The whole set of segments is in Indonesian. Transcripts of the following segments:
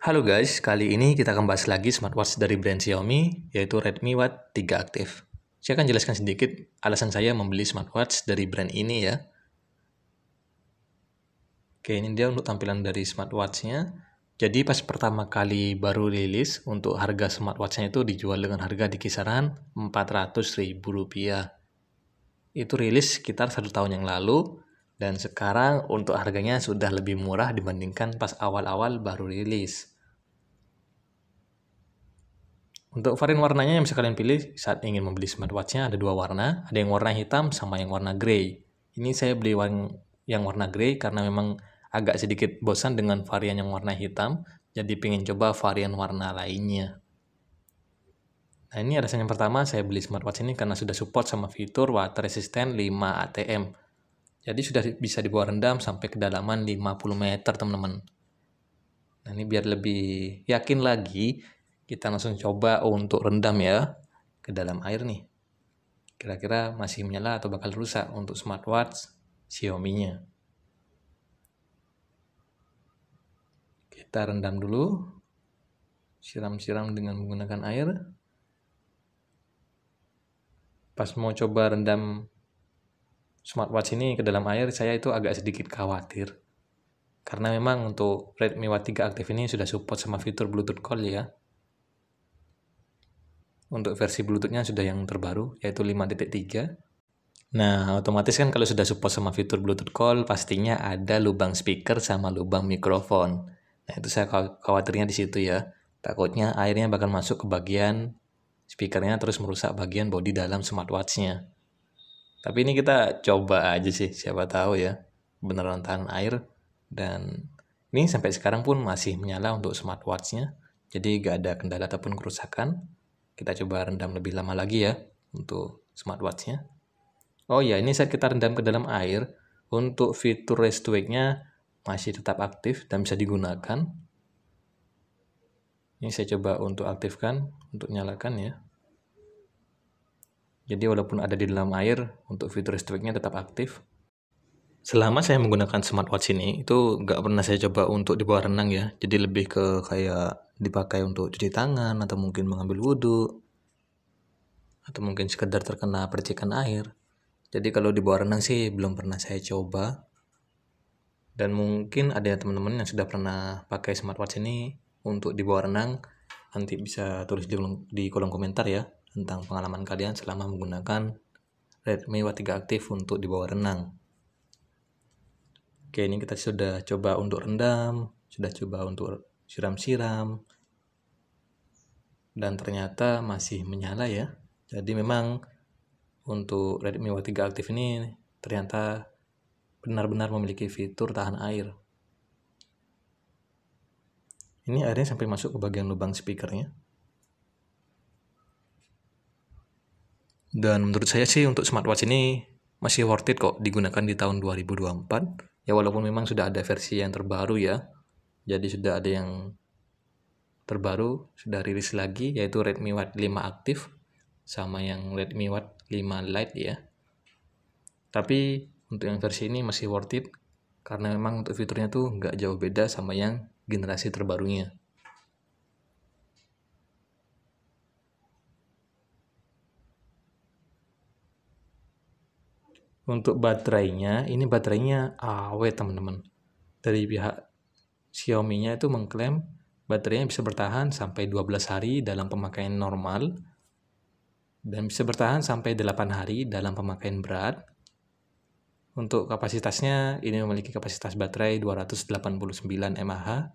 Halo guys, kali ini kita akan bahas lagi smartwatch dari brand Xiaomi, yaitu Redmi Watch 3 Active. Saya akan jelaskan sedikit alasan saya membeli smartwatch dari brand ini ya. Oke, ini dia untuk tampilan dari smartwatch-nya. Jadi pas pertama kali baru rilis, untuk harga smartwatch-nya itu dijual dengan harga di kisaran Rp400.000. Itu rilis sekitar 1 tahun yang lalu, dan sekarang untuk harganya sudah lebih murah dibandingkan pas awal-awal baru rilis. Untuk varian warnanya yang bisa kalian pilih saat ingin membeli smartwatch-nya ada 2 warna, ada yang warna hitam sama yang warna grey. Ini saya beli yang warna grey karena memang agak sedikit bosan dengan varian yang warna hitam, jadi pengen coba varian warna lainnya. Nah, ini alasan yang pertama saya beli smartwatch ini karena sudah support sama fitur water resistant 5 ATM. Jadi sudah bisa dibawa rendam sampai kedalaman 50 meter, teman-teman. Nah, ini biar lebih yakin lagi, kita langsung coba untuk rendam ya ke dalam air nih. Kira-kira masih menyala atau bakal rusak untuk smartwatch Xiaomi-nya. Kita rendam dulu. Siram-siram dengan menggunakan air. Pas mau coba rendam smartwatch ini ke dalam air, saya itu agak sedikit khawatir. Karena memang untuk Redmi Watch 3 Active ini sudah support sama fitur Bluetooth Call ya. Untuk versi Bluetooth-nya sudah yang terbaru, yaitu 5.3. Nah, otomatis kan kalau sudah support sama fitur Bluetooth Call, pastinya ada lubang speaker sama lubang mikrofon. Nah, itu saya khawatirnya di situ ya. Takutnya airnya bakal masuk ke bagian speakernya terus merusak bagian bodi dalam smartwatch-nya. Tapi ini kita coba aja sih, siapa tahu ya beneran tahan air. Dan ini sampai sekarang pun masih menyala untuk smartwatch-nya. Jadi gak ada kendala ataupun kerusakan. Kita coba rendam lebih lama lagi ya untuk smartwatch-nya. Oh ya, ini saat kita rendam ke dalam air, untuk fitur rest to wake-nya masih tetap aktif dan bisa digunakan. Ini saya coba untuk aktifkan, untuk nyalakan ya. Jadi walaupun ada di dalam air, untuk fitur rest to wake-nya tetap aktif. Selama saya menggunakan smartwatch ini, itu nggak pernah saya coba untuk di bawah renang ya. Jadi lebih ke kayak dipakai untuk cuci tangan, atau mungkin mengambil wudhu, atau mungkin sekedar terkena percikan air. Jadi kalau di bawah renang sih belum pernah saya coba. Dan mungkin ada teman-teman yang sudah pernah pakai smartwatch ini untuk di bawah renang. Nanti bisa tulis di kolom komentar ya tentang pengalaman kalian selama menggunakan Redmi Watch 3 Active untuk di bawah renang. Oke, ini kita sudah coba untuk rendam, sudah coba untuk siram-siram, dan ternyata masih menyala ya. Jadi memang untuk Redmi Watch 3 Active ini ternyata benar-benar memiliki fitur tahan air. Ini airnya sampai masuk ke bagian lubang speakernya. Dan menurut saya sih untuk smartwatch ini masih worth it kok digunakan di tahun 2024. Ya walaupun memang sudah ada versi yang terbaru ya. Jadi sudah ada yang terbaru, sudah rilis lagi, yaitu Redmi Watch 5 Active sama yang Redmi Watch 5 Lite ya. Tapi untuk yang versi ini masih worth it karena memang untuk fiturnya tuh nggak jauh beda sama yang generasi terbarunya. Untuk baterainya, ini baterainya awet teman-teman. Dari pihak Xiaomi-nya itu mengklaim baterainya bisa bertahan sampai 12 hari dalam pemakaian normal dan bisa bertahan sampai 8 hari dalam pemakaian berat. Untuk kapasitasnya, ini memiliki kapasitas baterai 289 mAh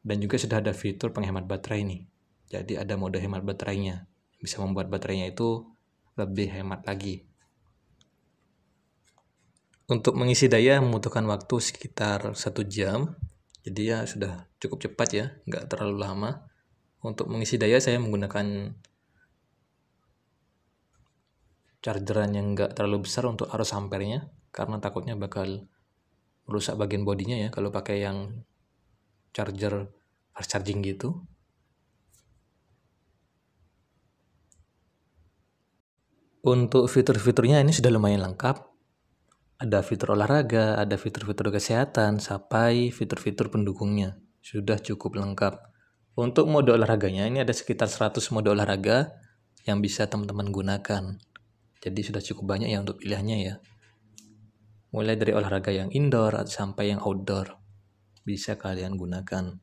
dan juga sudah ada fitur penghemat baterai nih. Jadi ada mode hemat baterainya, bisa membuat baterainya itu lebih hemat lagi. Untuk mengisi daya membutuhkan waktu sekitar 1 jam, jadi ya sudah cukup cepat ya, nggak terlalu lama. Untuk mengisi daya saya menggunakan chargeran yang nggak terlalu besar untuk arus ampernya, karena takutnya bakal merusak bagian bodinya ya kalau pakai yang charger fast charging gitu. Untuk fitur-fiturnya ini sudah lumayan lengkap. Ada fitur olahraga, ada fitur-fitur kesehatan, sampai fitur-fitur pendukungnya. sudah cukup lengkap. Untuk mode olahraganya ini ada sekitar 100 mode olahraga yang bisa teman-teman gunakan. Jadi sudah cukup banyak ya untuk pilihannya ya. Mulai dari olahraga yang indoor sampai yang outdoor bisa kalian gunakan.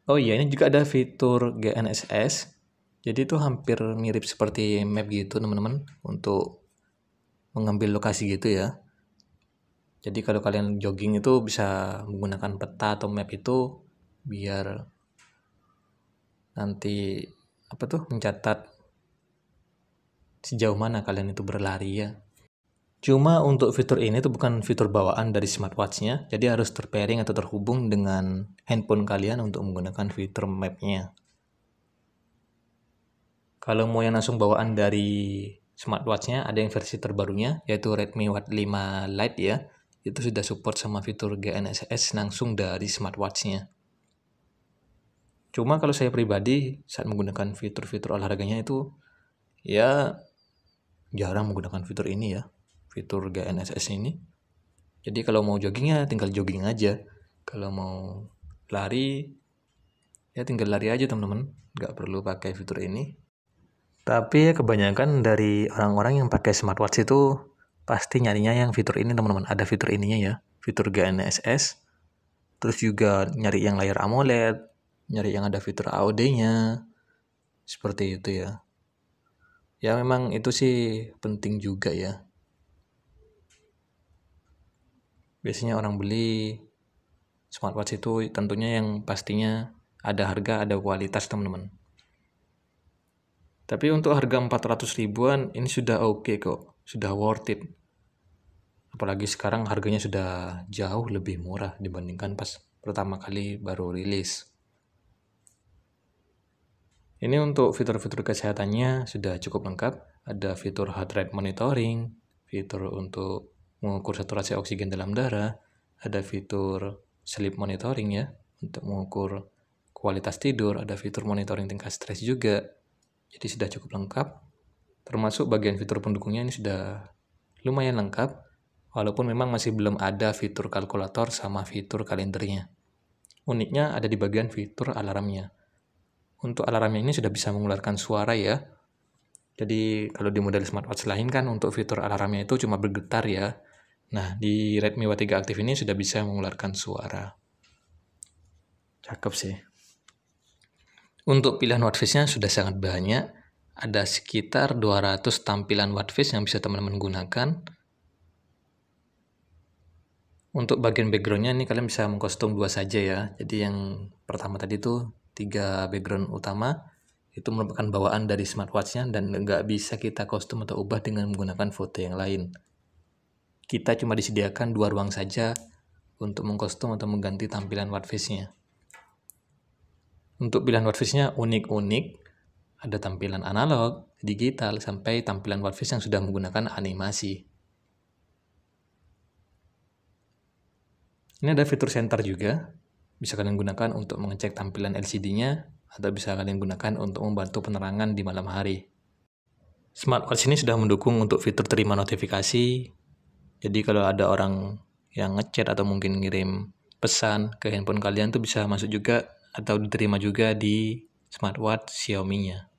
Oh iya, ini juga ada fitur GNSS. Jadi itu hampir mirip seperti map gitu teman-teman, untuk mengambil lokasi gitu ya. Jadi kalau kalian jogging itu bisa menggunakan peta atau map itu biar nanti mencatat sejauh mana kalian itu berlari ya. Cuma untuk fitur ini tuh bukan fitur bawaan dari smartwatch-nya, jadi harus terpairing atau terhubung dengan handphone kalian untuk menggunakan fitur map-nya. Kalau mau yang langsung bawaan dari smartwatch-nya, ada yang versi terbarunya, yaitu Redmi Watch 5 Lite ya. Itu sudah support sama fitur GNSS langsung dari smartwatch-nya. Cuma kalau saya pribadi, saat menggunakan fitur-fitur olahraganya itu, ya jarang menggunakan fitur ini ya. Fitur GNSS ini. Jadi kalau mau jogging ya tinggal jogging aja. Kalau mau lari ya tinggal lari aja teman-teman. Nggak perlu pakai fitur ini. Tapi kebanyakan dari orang-orang yang pakai smartwatch itu pasti nyarinya yang fitur ini teman-teman. Ada fitur ininya ya. Fitur GNSS. Terus juga nyari yang layar AMOLED. Nyari yang ada fitur AOD-nya. Seperti itu ya. Ya memang itu sih penting juga ya. Biasanya orang beli smartwatch itu tentunya yang pastinya ada harga, ada kualitas teman-teman. Tapi untuk harga 400 ribuan ini sudah oke kok, sudah worth it. Apalagi sekarang harganya sudah jauh lebih murah dibandingkan pas pertama kali baru rilis. Ini untuk fitur-fitur kesehatannya sudah cukup lengkap. Ada fitur heart rate monitoring, fitur untuk mengukur saturasi oksigen dalam darah, ada fitur sleep monitoring ya, untuk mengukur kualitas tidur, ada fitur monitoring tingkat stres juga. Jadi sudah cukup lengkap. Termasuk bagian fitur pendukungnya ini sudah lumayan lengkap, walaupun memang masih belum ada fitur kalkulator sama fitur kalendernya. Uniknya ada di bagian fitur alarmnya. Untuk alarmnya ini sudah bisa mengeluarkan suara ya. Jadi kalau di model smartwatch lain kan untuk fitur alarmnya itu cuma bergetar ya. Nah di Redmi Watch 3 Active ini sudah bisa mengeluarkan suara. Cakep sih. Untuk pilihan watchface-nya sudah sangat banyak. Ada sekitar 200 tampilan watchface yang bisa teman-teman gunakan. Untuk bagian background-nya ini kalian bisa mengkostum 2 saja ya. Jadi yang pertama tadi itu 3 background utama. Itu merupakan bawaan dari smartwatch-nya dan nggak bisa kita kostum atau ubah dengan menggunakan foto yang lain. Kita cuma disediakan 2 ruang saja untuk mengkostum atau mengganti tampilan watchface-nya. Untuk pilihan watchface-nya unik-unik, ada tampilan analog, digital, sampai tampilan watchface yang sudah menggunakan animasi. Ini ada fitur center juga, bisa kalian gunakan untuk mengecek tampilan LCD-nya, atau bisa kalian gunakan untuk membantu penerangan di malam hari. Smartwatch ini sudah mendukung untuk fitur terima notifikasi, jadi kalau ada orang yang ngechat atau mungkin ngirim pesan ke handphone kalian tuh bisa masuk juga atau diterima juga di smartwatch Xiaomi-nya.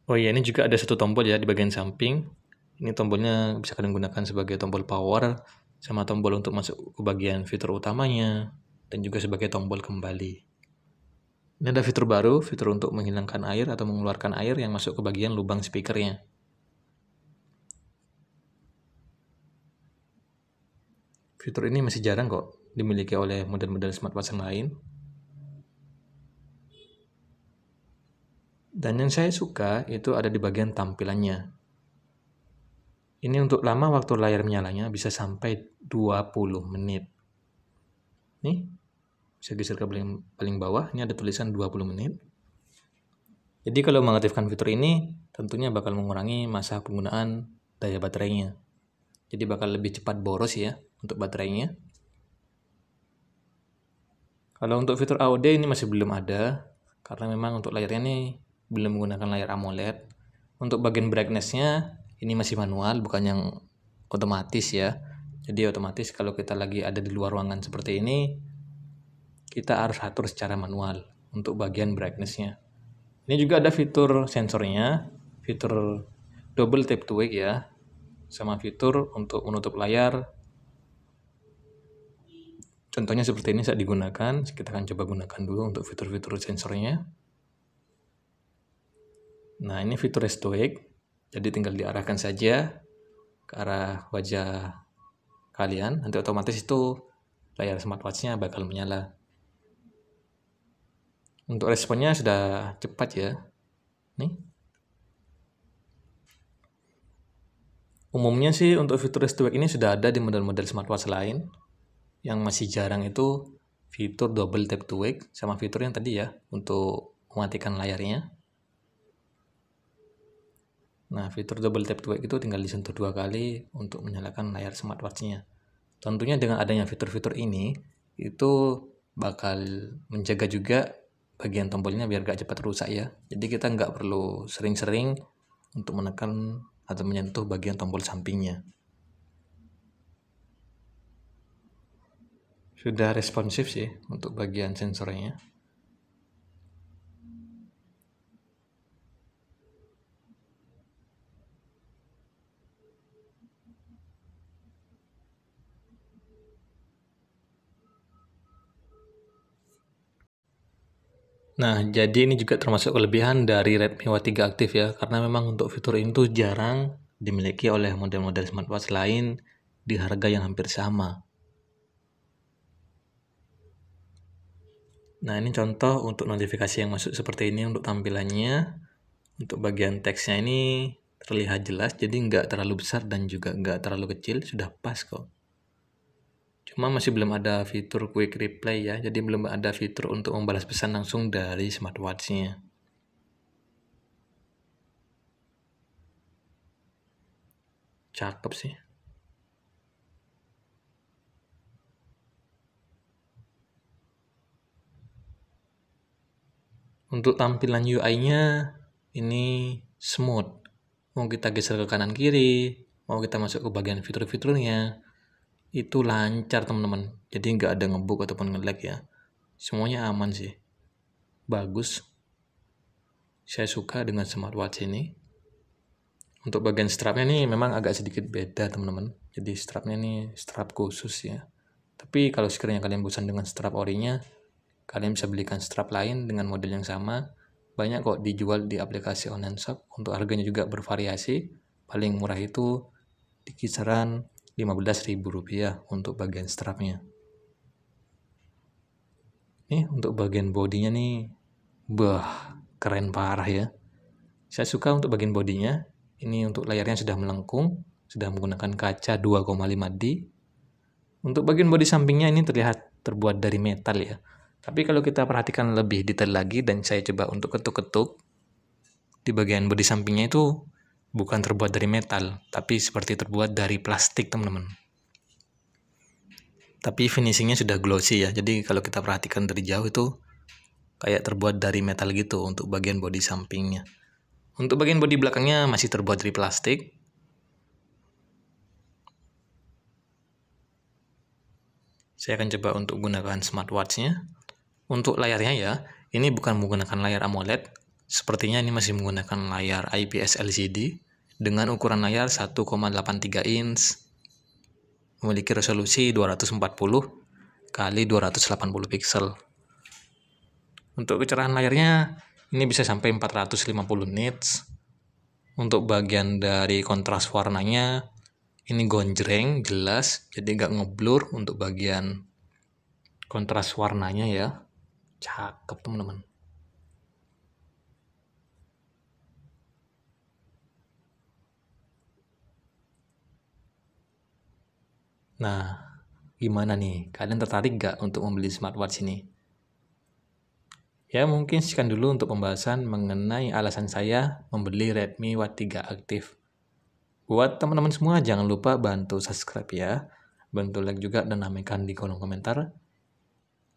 Oh iya, ini juga ada satu tombol ya di bagian samping. Ini tombolnya bisa kalian gunakan sebagai tombol power, sama tombol untuk masuk ke bagian fitur utamanya, dan juga sebagai tombol kembali. Ini ada fitur baru, fitur untuk menghilangkan air atau mengeluarkan air yang masuk ke bagian lubang speakernya. Fitur ini masih jarang kok dimiliki oleh model-model smartwatch yang lain. Dan yang saya suka itu ada di bagian tampilannya. Ini untuk lama waktu layar menyalanya bisa sampai 20 menit. Nih, bisa geser ke paling bawah, ini ada tulisan 20 menit. Jadi kalau mengaktifkan fitur ini, tentunya bakal mengurangi masa penggunaan daya baterainya. Jadi bakal lebih cepat boros ya untuk baterainya. Kalau untuk fitur AOD ini masih belum ada, karena memang untuk layarnya ini belum menggunakan layar AMOLED. Untuk bagian brightness-nya ini masih manual, bukan yang otomatis ya. Jadi otomatis kalau kita lagi ada di luar ruangan seperti ini, kita harus atur secara manual untuk bagian brightness-nya. Ini juga ada fitur sensornya, fitur double tap to wake ya, sama fitur untuk menutup layar. Contohnya seperti ini saat digunakan, kita akan coba gunakan dulu untuk fitur-fitur sensornya. Nah, ini fitur rest to wake, jadi tinggal diarahkan saja ke arah wajah kalian, nanti otomatis itu layar smartwatch-nya bakal menyala. Untuk responnya sudah cepat ya. Nih. Umumnya sih untuk fitur rest to wake ini sudah ada di model-model smartwatch lain. Yang masih jarang itu fitur double tap to wake sama fitur yang tadi ya untuk mematikan layarnya. Nah, fitur double tap to wake itu tinggal disentuh 2 kali untuk menyalakan layar smartwatch-nya. Tentunya dengan adanya fitur-fitur ini itu bakal menjaga juga bagian tombolnya biar gak cepat rusak ya. Jadi kita nggak perlu sering-sering untuk menekan atau menyentuh bagian tombol sampingnya. Sudah responsif sih untuk bagian sensornya. Nah, jadi ini juga termasuk kelebihan dari Redmi Note 3 Active ya, karena memang untuk fitur ini tuh jarang dimiliki oleh model-model smartwatch lain di harga yang hampir sama. Nah, ini contoh untuk notifikasi yang masuk seperti ini untuk tampilannya. Untuk bagian teksnya ini terlihat jelas, jadi nggak terlalu besar dan juga nggak terlalu kecil, sudah pas kok. Cuma masih belum ada fitur quick reply ya, jadi belum ada fitur untuk membalas pesan langsung dari smartwatch-nya. Cakep sih. Untuk tampilan UI-nya ini smooth. Mau kita geser ke kanan kiri, mau kita masuk ke bagian fitur-fiturnya, itu lancar teman-teman. Jadi nggak ada ngebug ataupun nge-lag ya. Semuanya aman sih. Bagus. Saya suka dengan smartwatch ini. Untuk bagian strapnya nih memang agak sedikit beda teman-teman. Jadi strapnya nih strap khusus ya. Tapi kalau sekiranya kalian bosan dengan strap orinya, kalian bisa belikan strap lain dengan model yang sama. Banyak kok dijual di aplikasi online shop. Untuk harganya juga bervariasi. Paling murah itu di kisaran Rp15.000 untuk bagian strapnya. Nih untuk bagian bodinya nih, keren parah ya. Saya suka untuk bagian bodinya. Ini untuk layarnya sudah melengkung, sudah menggunakan kaca 2,5D. Untuk bagian bodi sampingnya ini terlihat terbuat dari metal ya. Tapi kalau kita perhatikan lebih detail lagi dan saya coba untuk ketuk-ketuk, di bagian bodi sampingnya itu bukan terbuat dari metal, tapi seperti terbuat dari plastik teman-teman. Tapi finishingnya sudah glossy ya, jadi kalau kita perhatikan dari jauh itu kayak terbuat dari metal gitu untuk bagian bodi sampingnya. Untuk bagian bodi belakangnya masih terbuat dari plastik. Saya akan coba untuk gunakan smartwatch-nya. Untuk layarnya ya, ini bukan menggunakan layar AMOLED. Sepertinya ini masih menggunakan layar IPS LCD dengan ukuran layar 1,83 inch. Memiliki resolusi 240 kali 280 pixel. Untuk kecerahan layarnya ini bisa sampai 450 nits. Untuk bagian dari kontras warnanya ini gonjreng, jelas, jadi nggak ngeblur untuk bagian kontras warnanya ya. Cakep teman-teman. Nah, gimana nih? Kalian tertarik nggak untuk membeli smartwatch ini? Ya mungkin sekian dulu untuk pembahasan mengenai alasan saya membeli Redmi Note 3 Active. Buat teman-teman semua jangan lupa bantu subscribe ya, bantu like juga dan ramaikan di kolom komentar.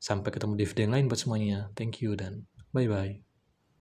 Sampai ketemu di video yang lain buat semuanya. Thank you dan bye-bye.